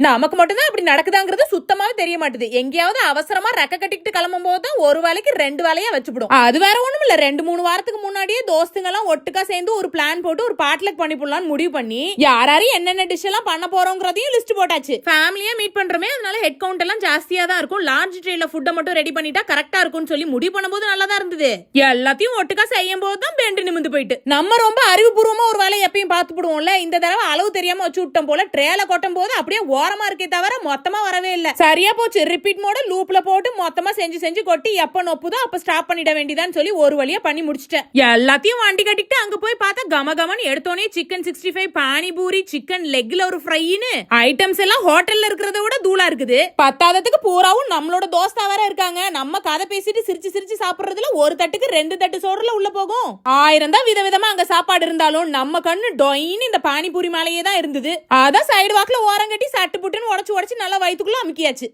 நமக்கு மட்டும்தான் அப்படி நடக்குதாங்கிறது சுத்தமாவே தெரிய மாட்டுது. எங்கேயாவது அவசரமா ரெக்க கட்டிக்கிட்டு கிளம்பும் போதுதான் ஒரு வேலைக்கு 2 வேலையா வச்சுடும். அது வேற ஒண்ணும் இல்ல, 2-3 வாரத்துக்கு முன்னாடியே தோஸ்துங்க எல்லாம் ஒட்டுக்கா சேர்ந்து ஒரு பிளான் போட்டு ஒரு பாட்லக் பண்ணி போடலாம்னு முடிவு பண்ணி யாரும் என்னென்ன டிஷ் எல்லாம் பண்ண போறோங்கிறதையும் லிஸ்ட் போட்டாச்சு. ஃபேமிலியா மீட் பண்றோமே, அதனால ஹெட் கவுண்ட் எல்லாம் ஜாஸ்தியா தான் இருக்கும். லார்ஜ் ட்ரேல ஃபுட்டை மட்டும் ரெடி பண்ணிட்டா கரெக்டா இருக்கும்னு சொல்லி முடிவு பண்ணும்போது நல்லா தான் இருந்தது. எல்லாத்தையும் ஒட்டுக்கா செய்யும் போது தான் பெண்டு நிமிந்து போயிட்டு. நம்ம ரொம்ப அறிவுபூர்வமா ஒரு வேலையை எப்பயும் பார்த்து போடுவோம்ல, இந்த தடவை அளவு தெரியாம வச்சு விட்டோம் போல. ட்ரேல கொட்டும் போது அப்படியே ஓரமா இருக்கே தவிர மொத்தமா வரவே இல்ல. சரியா போச்சு. ரிப்பீட் மோட லூப்ல போட்டு மொத்தமா செஞ்சு செஞ்சு கொட்டி எப்ப நொப்புதோ அப்ப ஸ்டாப் பண்ணிட வேண்டியதான்னு சொல்லி ஒரு வழியா பண்ணி முடிச்சிட்டேன். எல்லாத்தையும் வண்டி கட்டிட்டு அங்க போய் பார்த்தா கமகமன்னு எடுத்தோனே சிக்கன் 65, பானிபூரி, சிக்கன் லெக்ல ஒரு ஃப்ரைன்னு ஐட்டம்ஸ் எல்லாம் ஹோட்டல்ல இருக்கிறத விட தூளா இருக்குது. பத்தாததுக்கு பூராவும் நம்மளோட தோஸ்தா வேற இருக்காங்க. நம்ம கதை பேசிட்டு சிரிச்சு சிரிச்சு சாப்பிடுறதுல ஒரு தட்டுக்கு 2 தட்டு சோறுல உள்ள போகும். 1000 தான் விதவிதமா அங்க சாப்பாடு இருந்தாலும் நம்ம கண்ணு டொயின்னு இந்த பானிபூரி மேலேயே தான் இருந்தது. அதான் சைடு வாக்குல ஓரம் கட்டி சட்டு புட்டுன்னு உடச்சு நல்லா வயித்துக்குள்ள அமுக்கியாச்சு.